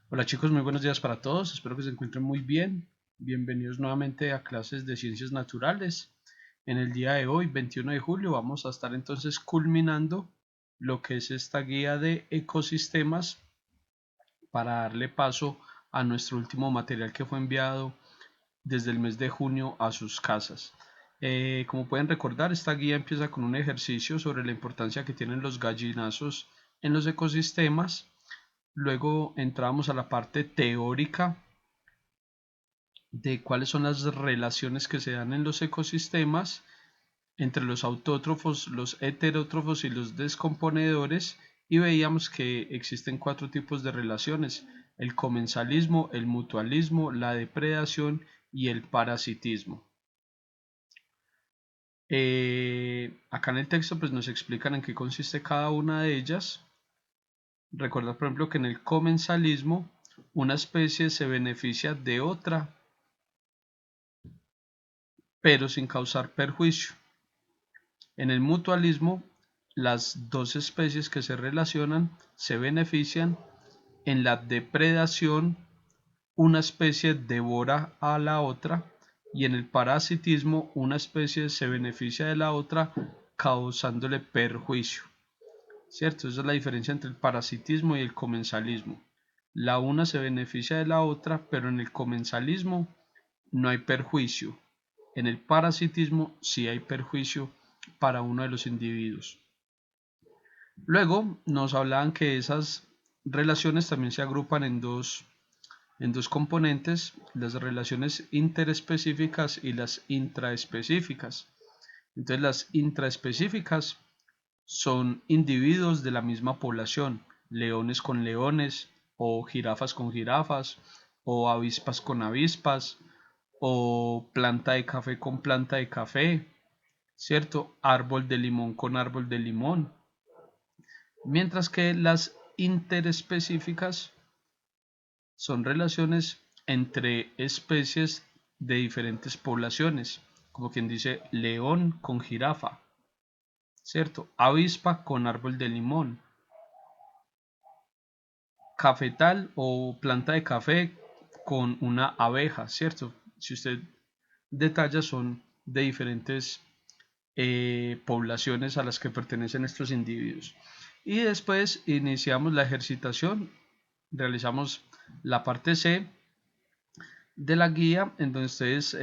Hola chicos, muy buenos días para todos, espero que se encuentren muy bien. Bienvenidos nuevamente a clases de ciencias naturales. En el día de hoy, 21 de julio, vamos a estar entonces culminando lo que es esta guía de ecosistemas para darle paso a nuestro último material que fue enviado desde el mes de junio a sus casas. Como pueden recordar, esta guía empieza con un ejercicio sobre la importancia que tienen los gallinazos en los ecosistemas. Luego entramos a la parte teórica de cuáles son las relaciones que se dan en los ecosistemas entre los autótrofos, los heterótrofos y los descomponedores, y veíamos que existen cuatro tipos de relaciones: el comensalismo, el mutualismo, la depredación y el parasitismo. Acá en el texto pues nos explican en qué consiste cada una de ellas. Recuerda, por ejemplo, que en el comensalismo una especie se beneficia de otra pero sin causar perjuicio. En el mutualismo, las dos especies que se relacionan se benefician. En la depredación, una especie devora a la otra, y en el parasitismo, una especie se beneficia de la otra causándole perjuicio. ¿Cierto? Esa es la diferencia entre el parasitismo y el comensalismo. La una se beneficia de la otra, pero en el comensalismo no hay perjuicio. En el parasitismo sí hay perjuicio para uno de los individuos. Luego nos hablaban que esas relaciones también se agrupan en dos componentes: las relaciones interespecíficas y las intraespecíficas. Entonces las intraespecíficas son individuos de la misma población: leones con leones, o jirafas con jirafas, o avispas con avispas, o planta de café con planta de café, ¿cierto? Árbol de limón con árbol de limón. Mientras que las interespecíficas son relaciones entre especies de diferentes poblaciones, como quien dice león con jirafa, ¿cierto? Avispa con árbol de limón, cafetal o planta de café con una abeja, ¿cierto? Si usted detalla, son de diferentes poblaciones a las que pertenecen estos individuos. Y después iniciamos la ejercitación, realizamos la parte C de la guía, en donde ustedes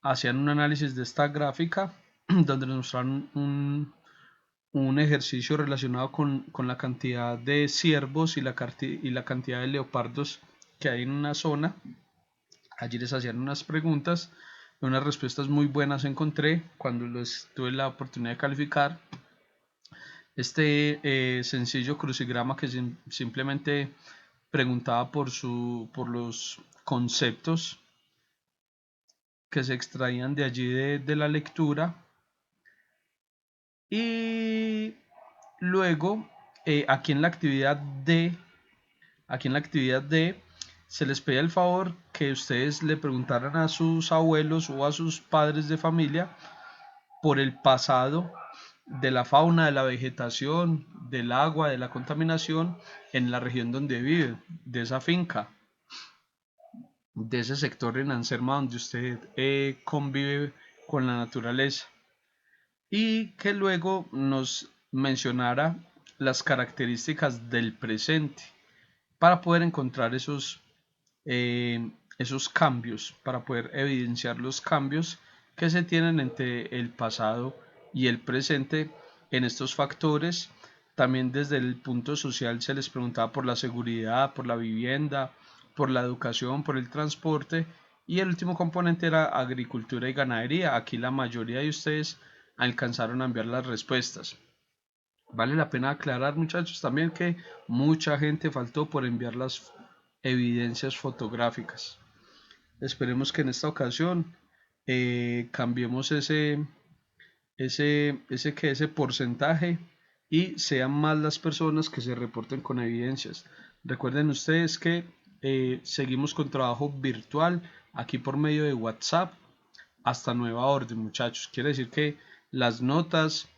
hacían un análisis de esta gráfica, donde nos mostraron un ejercicio relacionado con la cantidad de ciervos y la cantidad de leopardos que hay en una zona. Allí les hacían unas preguntas, unas respuestas muy buenas encontré cuando tuve la oportunidad de calificar. Este sencillo crucigrama que simplemente preguntaba por los conceptos que se extraían de allí de la lectura. Y luego, aquí en la actividad D, aquí en la actividad D, se les pedía el favor que ustedes le preguntaran a sus abuelos o a sus padres de familia por el pasado de la fauna, de la vegetación, del agua, de la contaminación en la región donde vive, de esa finca, de ese sector en Anserma donde usted convive con la naturaleza. Y que luego nos mencionara las características del presente para poder encontrar esos cambios, para poder evidenciar los cambios que se tienen entre el pasado y el presente en estos factores. También desde el punto social se les preguntaba por la seguridad, por la vivienda, por la educación, por el transporte, y el último componente era agricultura y ganadería. Aquí la mayoría de ustedes alcanzaron a enviar las respuestas. Vale la pena aclarar, muchachos, también que mucha gente faltó por enviar las evidencias fotográficas. Esperemos que en esta ocasión cambiemos ese porcentaje y sean más las personas que se reporten con evidencias. Recuerden ustedes que seguimos con trabajo virtual aquí por medio de WhatsApp hasta nueva orden, muchachos. Quiere decir que las notas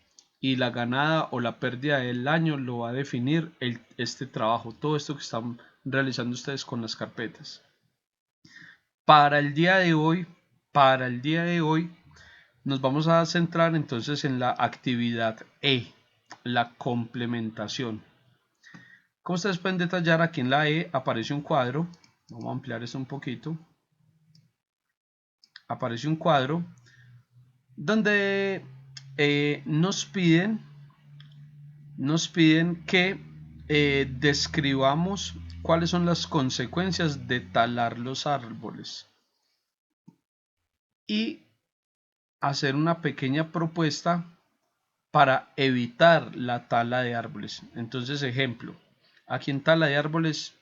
y la ganada o la pérdida del año lo va a definir este trabajo, todo esto que están realizando ustedes con las carpetas. Para el día de hoy, para el día de hoy, nos vamos a centrar entonces en la actividad E, la complementación. Como ustedes pueden detallar, aquí en la E aparece un cuadro. Vamos a ampliar esto un poquito. Aparece un cuadro donde nos piden que describamos cuáles son las consecuencias de talar los árboles y hacer una pequeña propuesta para evitar la tala de árboles. Entonces, ejemplo, aquí en tala de árboles,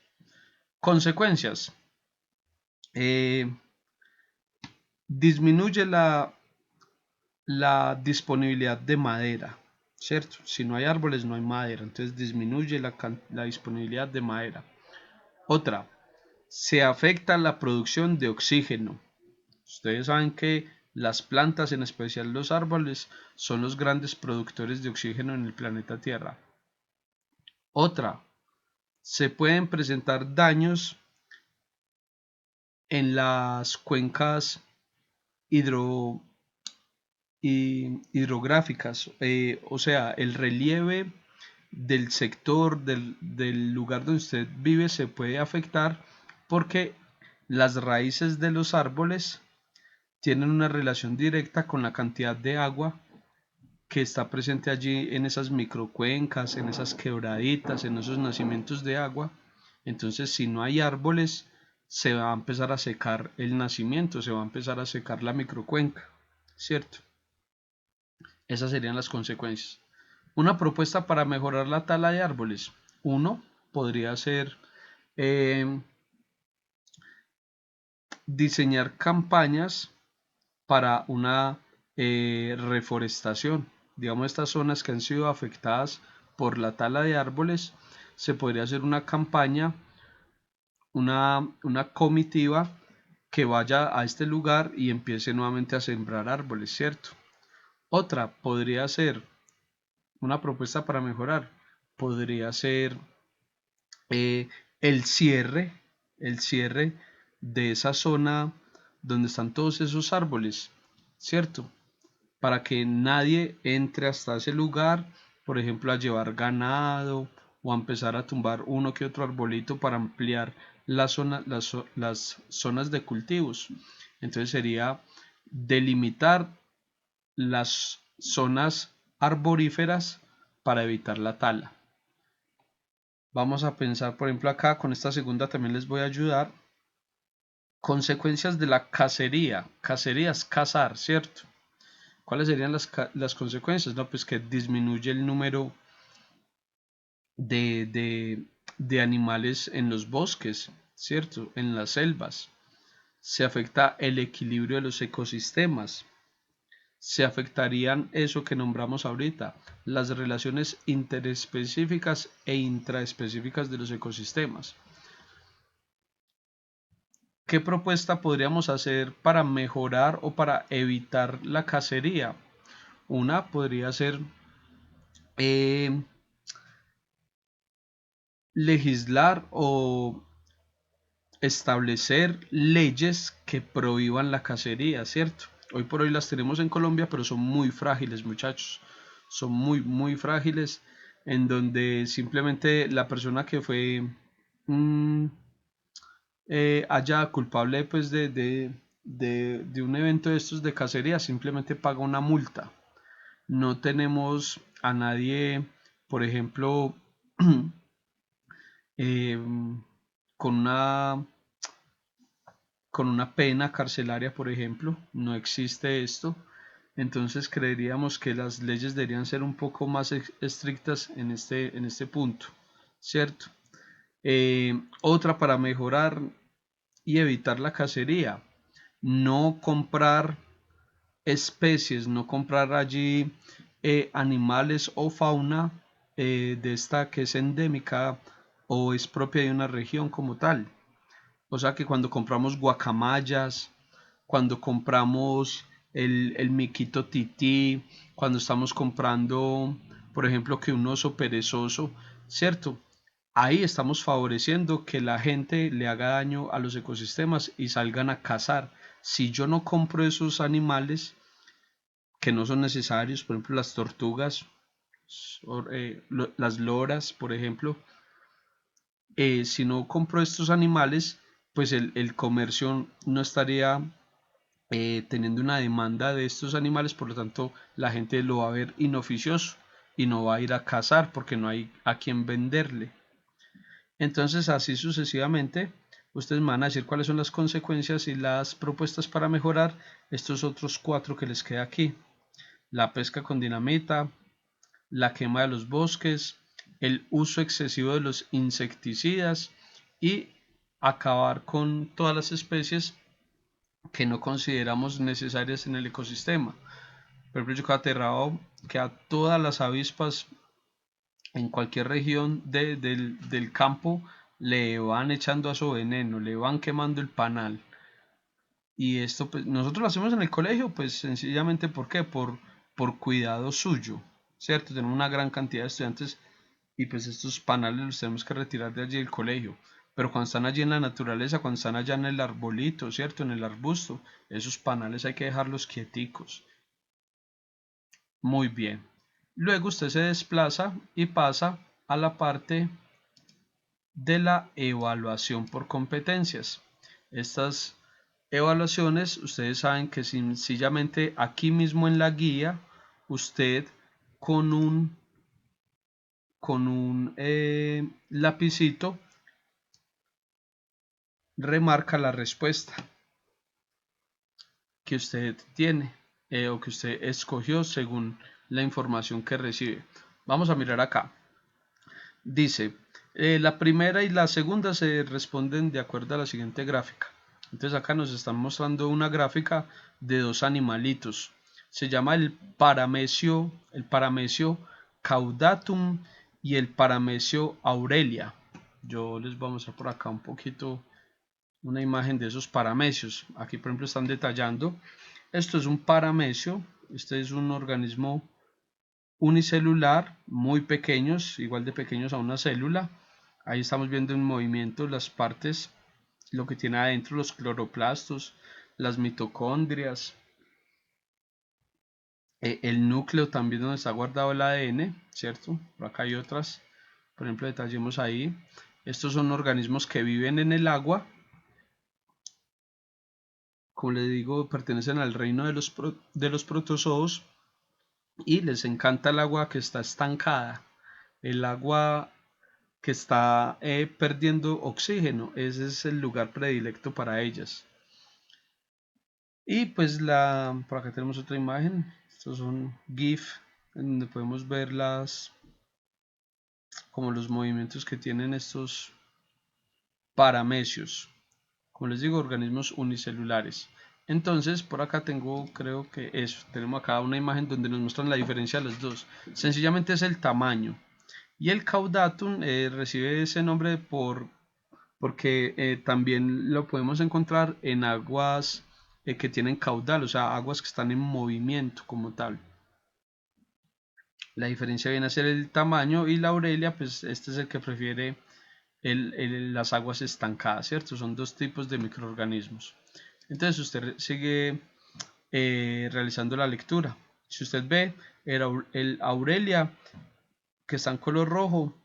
consecuencias. Disminuye la disponibilidad de madera, ¿cierto? Si no hay árboles, no hay madera, entonces disminuye la disponibilidad de madera. Otra, se afecta la producción de oxígeno. Ustedes saben que las plantas, en especial los árboles, son los grandes productores de oxígeno en el planeta Tierra. Otra, se pueden presentar daños en las cuencas hidrográficas, o sea, el relieve del sector, del lugar donde usted vive se puede afectar porque las raíces de los árboles tienen una relación directa con la cantidad de agua que está presente allí en esas microcuencas, en esas quebraditas, en esos nacimientos de agua. Entonces, si no hay árboles, se va a empezar a secar el nacimiento, se va a empezar a secar la microcuenca, ¿cierto? Esas serían las consecuencias. Una propuesta para mejorar la tala de árboles. Uno podría ser eh, diseñar campañas para una reforestación. Digamos, estas zonas que han sido afectadas por la tala de árboles, se podría hacer una campaña, una comitiva que vaya a este lugar y empiece nuevamente a sembrar árboles, ¿cierto? Otra podría ser una propuesta para mejorar, podría ser eh, el cierre, el cierre de esa zona donde están todos esos árboles, ¿cierto? Para que nadie entre hasta ese lugar, por ejemplo, a llevar ganado o a empezar a tumbar uno que otro arbolito para ampliar las zonas de cultivos. Entonces sería delimitar las zonas arboríferas para evitar la tala. Vamos a pensar, por ejemplo, acá con esta segunda también les voy a ayudar. Consecuencias de la cacería. Cacería es cazar, ¿cierto? ¿Cuáles serían las consecuencias? No, pues que disminuye el número de animales en los bosques, ¿cierto? En las selvas. Se afecta el equilibrio de los ecosistemas. Se afectarían eso que nombramos ahorita, las relaciones interespecíficas e intraespecíficas de los ecosistemas. ¿Qué propuesta podríamos hacer para mejorar o para evitar la cacería? Una podría ser eh, legislar o establecer leyes que prohíban la cacería, ¿cierto? Hoy por hoy las tenemos en Colombia, pero son muy frágiles, muchachos. Son muy frágiles, en donde simplemente la persona que fue mmm, haya culpable pues de un evento de estos de cacería, simplemente paga una multa. No tenemos a nadie, por ejemplo, eh, con con una pena carcelaria, por ejemplo, no existe esto. Entonces creeríamos que las leyes deberían ser un poco más estrictas en este punto, ¿cierto? Otra para mejorar y evitar la cacería, no comprar especies, no comprar allí animales o fauna de esta que es endémica o es propia de una región como tal. O sea que cuando compramos guacamayas, cuando compramos el miquito tití, cuando estamos comprando, por ejemplo, que un oso perezoso, ¿cierto? Ahí estamos favoreciendo que la gente le haga daño a los ecosistemas y salgan a cazar. Si yo no compro esos animales que no son necesarios, por ejemplo las tortugas, las loras, por ejemplo, si no compro estos animales, pues el comercio no estaría teniendo una demanda de estos animales, por lo tanto la gente lo va a ver inoficioso y no va a ir a cazar porque no hay a quien venderle. Entonces así sucesivamente, ustedes me van a decir cuáles son las consecuencias y las propuestas para mejorar estos otros cuatro que les queda aquí. La pesca con dinamita, la quema de los bosques, el uso excesivo de los insecticidas y acabar con todas las especies que no consideramos necesarias en el ecosistema. Por ejemplo, yo quedo aterrado que a todas las avispas en cualquier región del campo le van echando a su veneno, le van quemando el panal. Y esto pues nosotros lo hacemos en el colegio, pues sencillamente ¿por qué? Por cuidado suyo, ¿cierto? Tenemos una gran cantidad de estudiantes y pues estos panales los tenemos que retirar de allí del colegio. Pero cuando están allí en la naturaleza, cuando están allá en el arbolito, ¿cierto? En el arbusto, esos panales hay que dejarlos quieticos. Muy bien. Luego usted se desplaza y pasa a la parte de la evaluación por competencias. Estas evaluaciones, ustedes saben que sencillamente aquí mismo en la guía, usted con un lapicito remarca la respuesta que usted tiene o que usted escogió según la información que recibe. Vamos a mirar acá. Dice, la primera y la segunda se responden de acuerdo a la siguiente gráfica. Entonces acá nos están mostrando una gráfica de dos animalitos. Se llama el paramecio caudatum y el paramecio aurelia. Yo les voy a mostrar por acá un poquito una imagen de esos paramecios. Aquí por ejemplo están detallando. Esto es un paramecio. Este es un organismo unicelular, muy pequeños, igual de pequeños a una célula. Ahí estamos viendo en movimiento las partes, lo que tiene adentro, los cloroplastos, las mitocondrias, el núcleo también donde está guardado el ADN, ¿cierto? Por acá hay otras, por ejemplo, detallemos ahí. Estos son organismos que viven en el agua. Como les digo, pertenecen al reino de los protozoos y les encanta el agua que está estancada. El agua que está perdiendo oxígeno. Ese es el lugar predilecto para ellas. Y pues por acá tenemos otra imagen. Estos son GIF, donde podemos ver como los movimientos que tienen estos paramecios. Como les digo, organismos unicelulares. Entonces, por acá creo que eso, tenemos acá una imagen donde nos muestran la diferencia de los dos. Sencillamente es el tamaño. Y el caudatum recibe ese nombre porque también lo podemos encontrar en aguas que tienen caudal, o sea, aguas que están en movimiento como tal. La diferencia viene a ser el tamaño y la Aurelia, pues este es el que prefiere las aguas estancadas, ¿cierto? Son dos tipos de microorganismos. Entonces usted sigue realizando la lectura. Si usted ve el Aurelia que está en color rojo,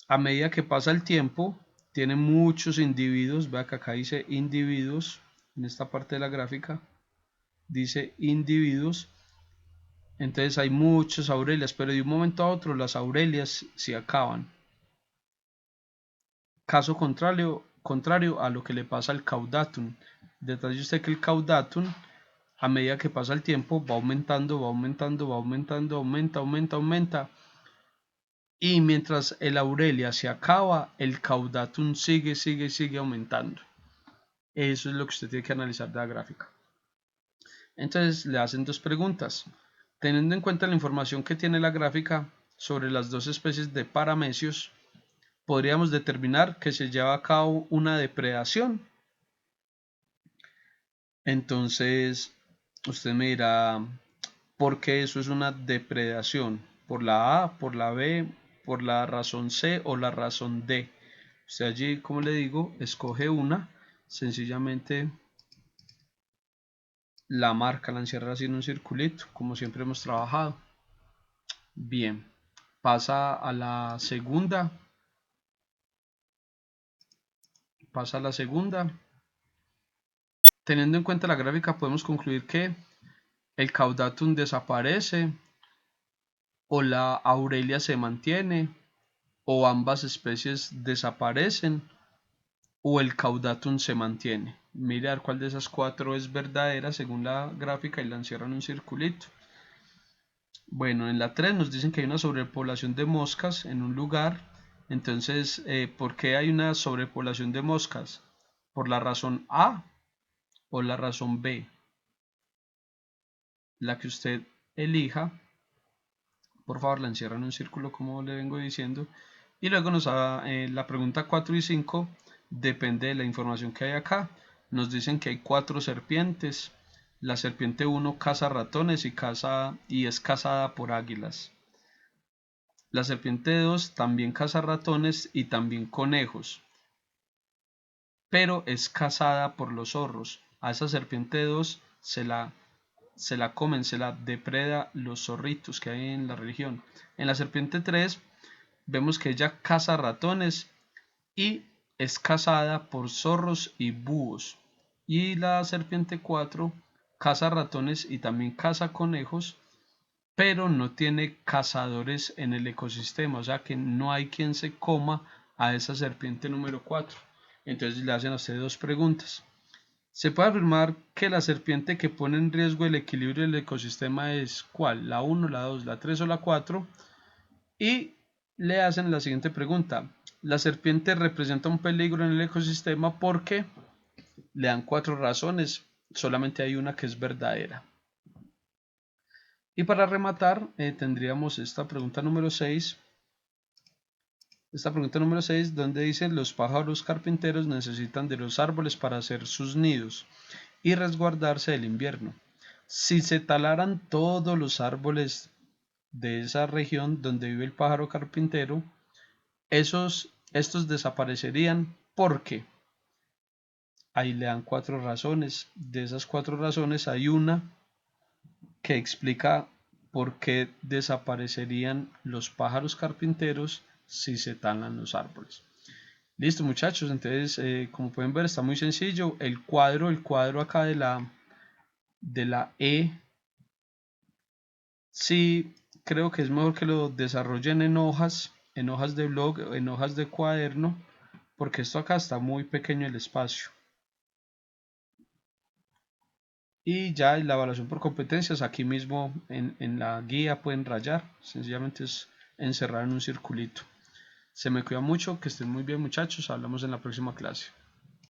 a medida que pasa el tiempo, tiene muchos individuos. Vea que acá dice individuos, en esta parte de la gráfica, dice individuos. Entonces hay muchas aurelias, pero de un momento a otro las aurelias se acaban. Caso contrario a lo que le pasa al caudatum. Detalle usted que el caudatum, a medida que pasa el tiempo, va aumentando, va aumentando, va aumentando, aumenta. Y mientras el Aurelia se acaba, el caudatum sigue aumentando. Eso es lo que usted tiene que analizar de la gráfica. Entonces le hacen dos preguntas. Teniendo en cuenta la información que tiene la gráfica sobre las dos especies de paramecios, podríamos determinar que se lleva a cabo una depredación. Entonces, Usted me dirá, ¿por qué eso es una depredación? ¿Por la A, por la B, por la razón C o la razón D? Usted allí, como le digo, escoge una, sencillamente la marca, la encierra así en un circulito, como siempre hemos trabajado. Bien, pasa a la segunda. Pasa a la segunda. Teniendo en cuenta la gráfica, podemos concluir que el caudatum desaparece, o la aurelia se mantiene, o ambas especies desaparecen, o el caudatum se mantiene. Mirar cuál de esas cuatro es verdadera según la gráfica y la encierran en un circulito. Bueno, en la 3 nos dicen que hay una sobrepoblación de moscas en un lugar. Entonces, ¿por qué hay una sobrepoblación de moscas? ¿Por la razón A o la razón B? La que usted elija, por favor la encierra en un círculo como le vengo diciendo. Y luego nos da la pregunta 4 y 5, depende de la información que hay acá. Nos dicen que hay 4 serpientes. La serpiente 1 caza ratones y es cazada por águilas. La serpiente 2 también caza ratones y también conejos, pero es cazada por los zorros. A esa serpiente 2 se la comen, se la depreda los zorritos que hay en la región. En la serpiente 3 vemos que ella caza ratones y es cazada por zorros y búhos. Y la serpiente 4 caza ratones y también caza conejos, pero no tiene cazadores en el ecosistema, o sea que no hay quien se coma a esa serpiente número 4. Entonces le hacen a usted dos preguntas. Se puede afirmar que la serpiente que pone en riesgo el equilibrio del ecosistema es ¿cuál? ¿La 1, la 2, la 3 o la 4? Y le hacen la siguiente pregunta. La serpiente representa un peligro en el ecosistema porque le dan 4 razones, solamente hay una que es verdadera. Y para rematar, tendríamos esta pregunta número 6. Esta pregunta número 6, donde dice: los pájaros carpinteros necesitan de los árboles para hacer sus nidos y resguardarse del invierno. Si se talaran todos los árboles de esa región donde vive el pájaro carpintero, estos desaparecerían porque ahí le dan 4 razones. De esas 4 razones hay una que explica por qué desaparecerían los pájaros carpinteros si se talan los árboles. Listo, muchachos, entonces como pueden ver está muy sencillo. El cuadro acá de la E, sí creo que es mejor que lo desarrollen en hojas de blog, en hojas de cuaderno, porque esto acá está muy pequeño el espacio. Y ya la evaluación por competencias, aquí mismo en la guía pueden rayar, sencillamente es encerrar en un circulito. Se me cuida mucho, que estén muy bien muchachos, hablamos en la próxima clase.